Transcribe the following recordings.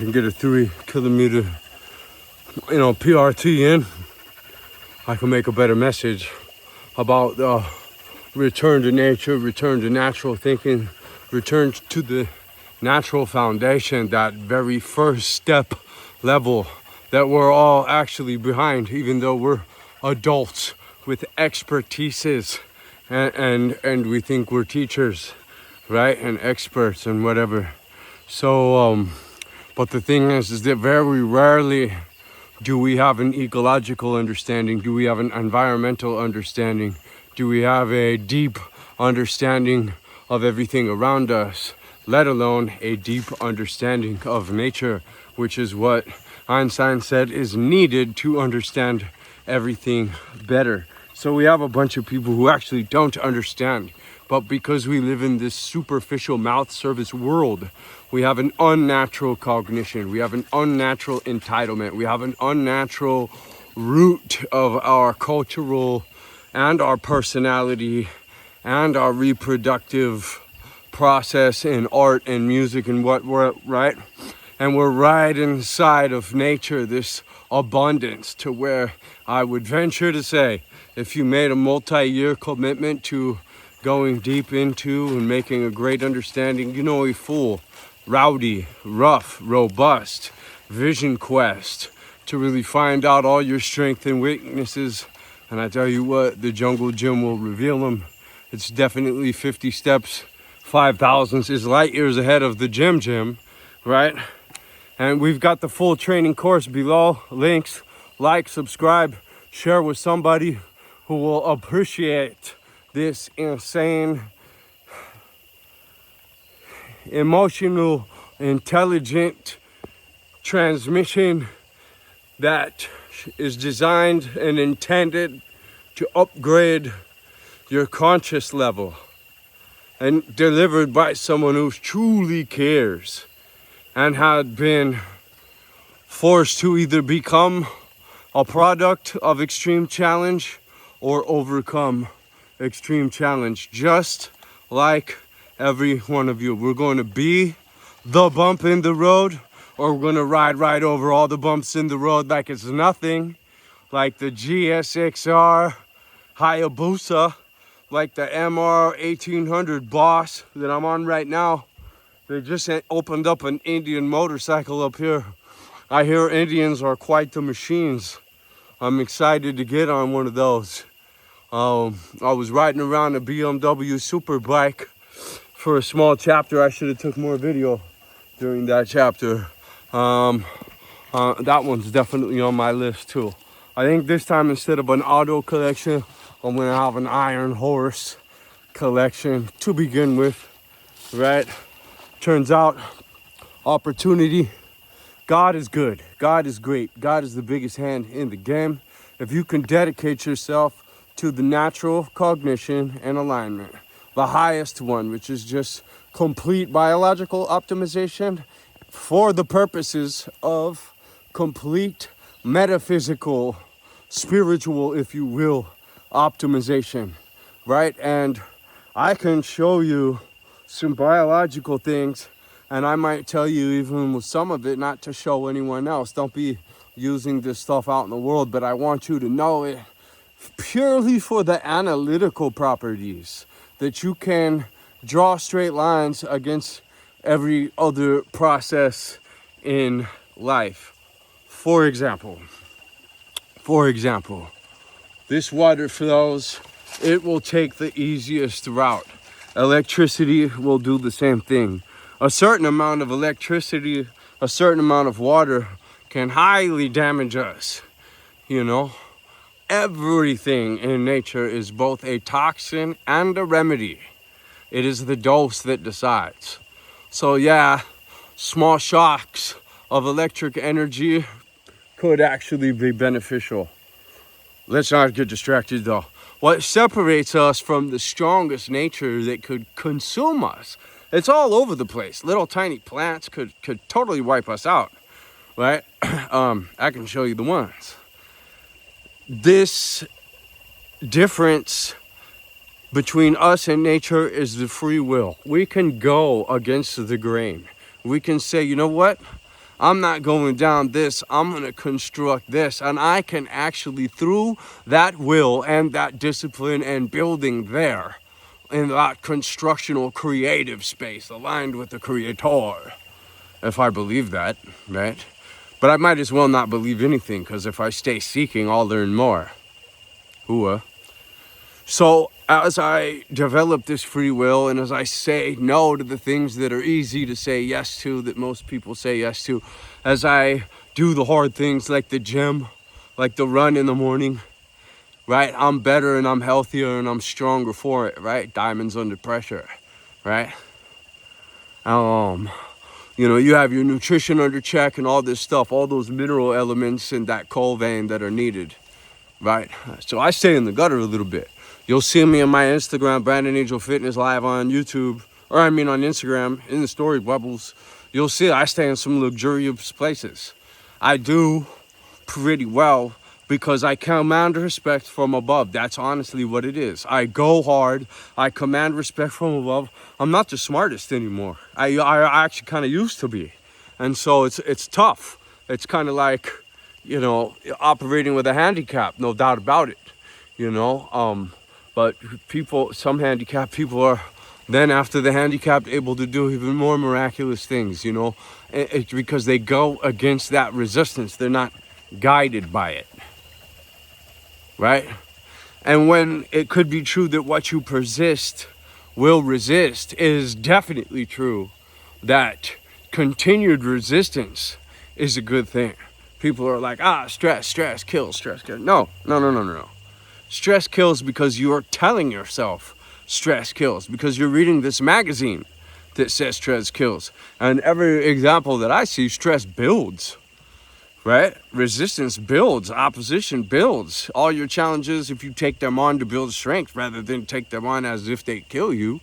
and get a 3-kilometer, PRT in, I can make a better message about return to nature, return to natural thinking, return to the natural foundation, that very first step level that we're all actually behind, even though we're adults with expertises and we think we're teachers, right, and experts and whatever. So but the thing is that very rarely do we have an ecological understanding, do we have an environmental understanding, do we have a deep understanding of everything around us, let alone a deep understanding of nature, which is what Einstein said is needed to understand everything better. So we have a bunch of people who actually don't understand, but because we live in this superficial mouth service world, we have an unnatural cognition, we have an unnatural entitlement, we have an unnatural root of our cultural and our personality and our reproductive process in art and music and what we're, right? And we're right inside of nature, this abundance, to where I would venture to say, if you made a multi-year commitment to going deep into and making a great understanding, a full, rowdy, rough, robust vision quest to really find out all your strengths and weaknesses. And I tell you what, the jungle gym will reveal them. It's definitely 50 steps, 5,000 is light years ahead of the gym, right? And we've got the full training course below. Links, like, subscribe, share with somebody who will appreciate this insane, emotional, intelligent transmission that is designed and intended to upgrade your conscious level and delivered by someone who truly cares and had been forced to either become a product of extreme challenge or overcome extreme challenge, just like every one of you. We're going to be the bump in the road, or we're going to ride right over all the bumps in the road like it's nothing, like the GSXR Hayabusa, like the MR 1800 Boss that I'm on right now. They just opened up an Indian motorcycle up here. I hear Indians are quite the machines. I'm excited to get on one of those. I was riding around a BMW Superbike for a small chapter. I should have took more video during that chapter. That one's definitely on my list too. I think this time, instead of an auto collection, I'm gonna have an iron horse collection to begin with, right? Turns out, opportunity, God is good, God is great, God is the biggest hand in the game. If you can dedicate yourself to the natural cognition and alignment, the highest one, which is just complete biological optimization for the purposes of complete metaphysical, spiritual, if you will, optimization, right? And I can show you some biological things, and I might tell you even with some of it not to show anyone else. Don't be using this stuff out in the world, but I want you to know it purely for the analytical properties, that you can draw straight lines against every other process in life. For example, this water flows, it will take the easiest route. Electricity will do the same thing. A certain amount of electricity, a certain amount of water can highly damage us, Everything in nature is both a toxin and a remedy. It is the dose that decides. So yeah, small shocks of electric energy could actually be beneficial. Let's not get distracted though. What separates us from the strongest nature that could consume us, it's all over the place. Little tiny plants could totally wipe us out, right? I can show you the ones. This difference between us and nature is the free will. We can go against the grain. We can say, you know what? I'm not going down this, I'm going to construct this. And I can actually, through that will and that discipline and building there, in that constructional creative space aligned with the creator, if I believe that, right? But I might as well not believe anything, because if I stay seeking, I'll learn more. So as I develop this free will, and as I say no to the things that are easy to say yes to, that most people say yes to, as I do the hard things like the gym, like the run in the morning, right? I'm better and I'm healthier and I'm stronger for it, right? Diamonds under pressure, right? You know, you have your nutrition under check and all this stuff, all those mineral elements in that coal vein that are needed, right? So I stay in the gutter a little bit. You'll see me on my Instagram, Brandon Angel Fitness Live on YouTube, or I mean on Instagram, in the story bubbles. You'll see I stay in some luxurious places. I do pretty well because I command respect from above. That's honestly what it is. I go hard. I command respect from above. I'm not the smartest anymore. I actually kind of used to be. And so it's tough. It's kind of like, you know, operating with a handicap, no doubt about it, you know. But some handicapped people are then, after the handicapped, able to do even more miraculous things, you know, because they go against that resistance. They're not guided by it, right? And when it could be true that what you persist will resist, it is definitely true that continued resistance is a good thing. People are like, stress kills. No. Stress kills because you are telling yourself stress kills, because you're reading this magazine that says stress kills. And every example that I see, stress builds, right? Resistance builds, opposition builds. All your challenges, if you take them on to build strength rather than take them on as if they kill you,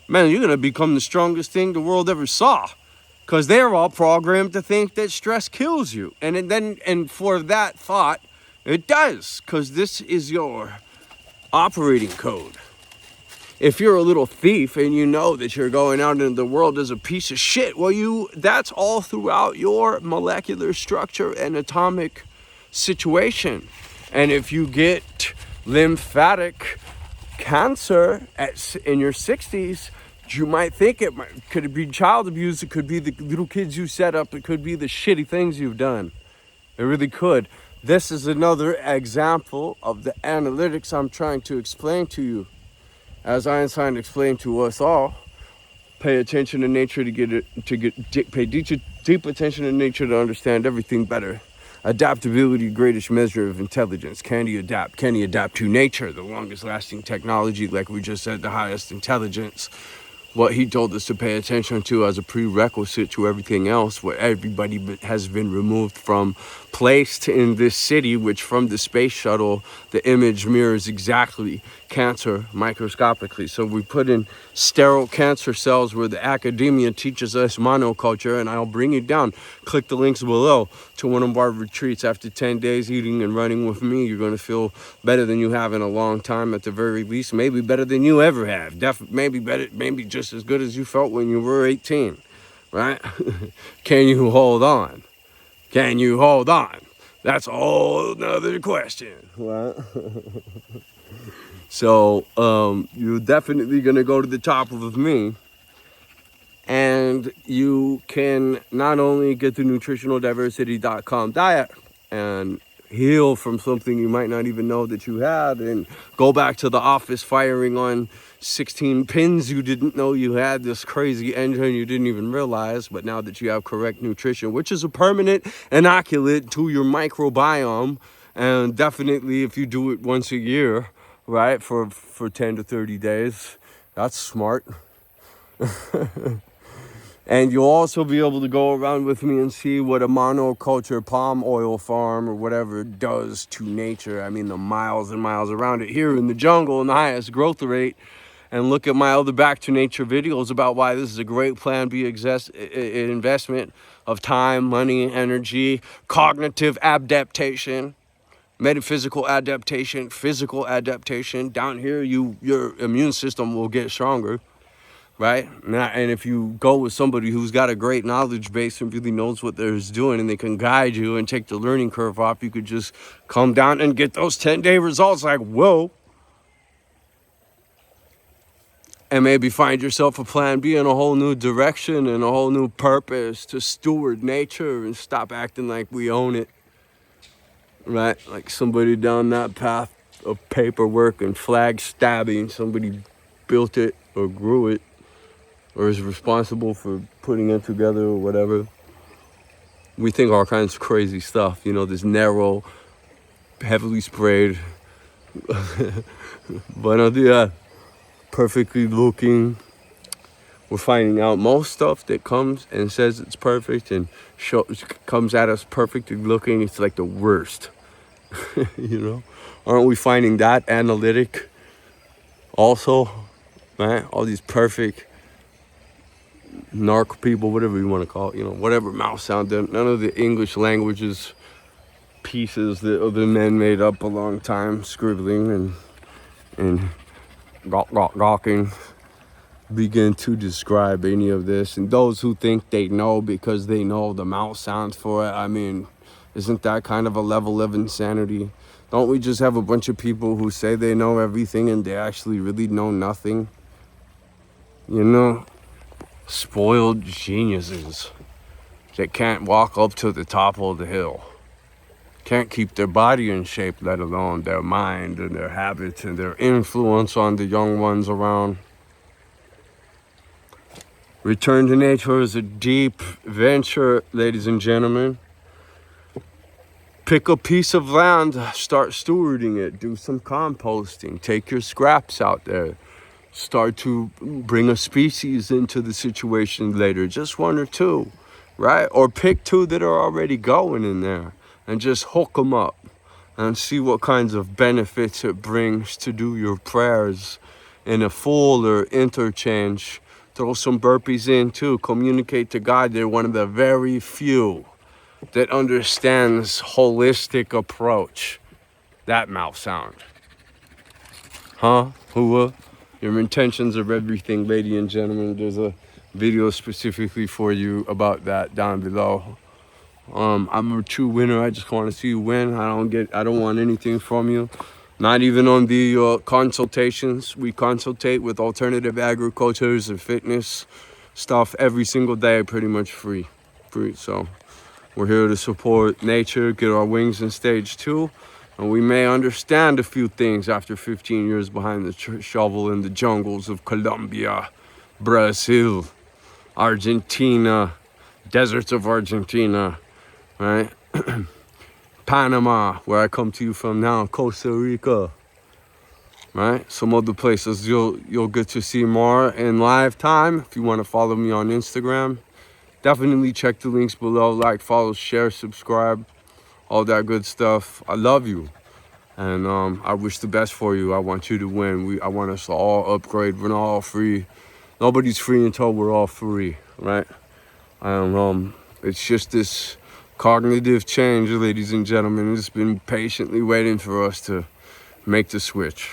man, you're going to become the strongest thing the world ever saw. Because they're all programmed to think that stress kills you. And for that thought, it does, because this is your operating code. If you're a little thief and you know that you're going out into the world as a piece of shit, well, that's all throughout your molecular structure and atomic situation. And if you get lymphatic cancer in your 60s, you might think could be child abuse, it could be the little kids you set up, it could be the shitty things you've done. It really could. This is another example of the analytics I'm trying to explain to you. As Einstein explained to us all, pay attention to nature pay deep attention to nature to understand everything better. Adaptability, greatest measure of intelligence. Can you adapt? Can you adapt to nature? The longest lasting technology, like we just said, the highest intelligence. What he told us to pay attention to as a prerequisite to everything else, where everybody has been removed from, placed in this city, which from the space shuttle, the image mirrors exactly cancer microscopically. So we put in sterile cancer cells where the academia teaches us monoculture, and I'll bring you down. Click the links below to one of our retreats. After 10 days eating and running with me, you're going to feel better than you have in a long time, at the very least. Maybe better than you ever have. Maybe just as good as you felt when you were 18, right? Can you hold on? Can you hold on? That's a whole nother question. Right? So you're definitely going to go to the top with me. And you can not only get the nutritionaldiversity.com diet and heal from something you might not even know that you had, and go back to the office firing on 16 pins you didn't know you had, this crazy engine you didn't even realize. But now that you have correct nutrition, which is a permanent inoculate to your microbiome, and definitely if you do it once a year, right, for 10 to 30 days, that's smart. And you'll also be able to go around with me and see what a monoculture palm oil farm or whatever does to nature. I mean, the miles and miles around it here in the jungle and the highest growth rate. And look at my other Back to Nature videos about why this is a great Plan B investment of time, money, energy, cognitive adaptation, metaphysical adaptation, physical adaptation. Down here, your immune system will get stronger. right? And if you go with somebody who's got a great knowledge base and really knows what they're doing, and they can guide you and take the learning curve off, you could just come down and get those 10-day results like, whoa. And maybe find yourself a plan B in a whole new direction and a whole new purpose to steward nature and stop acting like we own it, right? Like somebody down that path of paperwork and flag stabbing, somebody built it or grew it or is responsible for putting it together or whatever. We think all kinds of crazy stuff, you know, this narrow, heavily sprayed, buenos dias, perfectly looking. We're finding out most stuff that comes and says it's perfect and comes at us perfectly looking, it's like the worst. You know, aren't we finding that analytic also, right? All these perfect narc people, whatever you want to call it, you know, whatever mouth sound, none of the English languages pieces that other men made up a long time, scribbling and gawking, begin to describe any of this. And those who think they know because they know the mouth sounds for it, I mean, isn't that kind of a level of insanity? Don't we just have a bunch of people who say they know everything and they actually really know nothing? You know, spoiled geniuses that can't walk up to the top of the hill, can't keep their body in shape, let alone their mind and their habits and their influence on the young ones around. Return to nature is a deep venture, ladies and gentlemen. Pick a piece of land, start stewarding it, do some composting, take your scraps out there, start to bring a species into the situation later, just one or two, right? Or pick two that are already going in there and just hook them up and see what kinds of benefits it brings to do your prayers in a full or interchange. Throw some burpees in too, communicate to God. They're one of the very few that understands holistic approach. That mouth sound. Huh? Hua? Your intentions are everything, ladies and gentlemen. There's a video specifically for you about that down below. I'm a true winner. I just want to see you win. I don't want anything from you. Not even on the consultations. We consultate with alternative agricultures and fitness stuff every single day, pretty much free. So we're here to support nature, get our wings in stage 2. And we may understand a few things after 15 years behind the shovel in the jungles of Colombia, Brazil, Argentina, deserts of Argentina, right? Panama, where I come to you from now, Costa Rica, right? Some other places you'll get to see more in live time. If you want to follow me on Instagram, definitely check the links below. Like, follow, share, subscribe, all that good stuff. I love you, and I wish the best for you. I want you to win. I want us to all upgrade. We're not all free. Nobody's free until we're all free, right? And it's just this cognitive change, ladies and gentlemen. It's been patiently waiting for us to make the switch.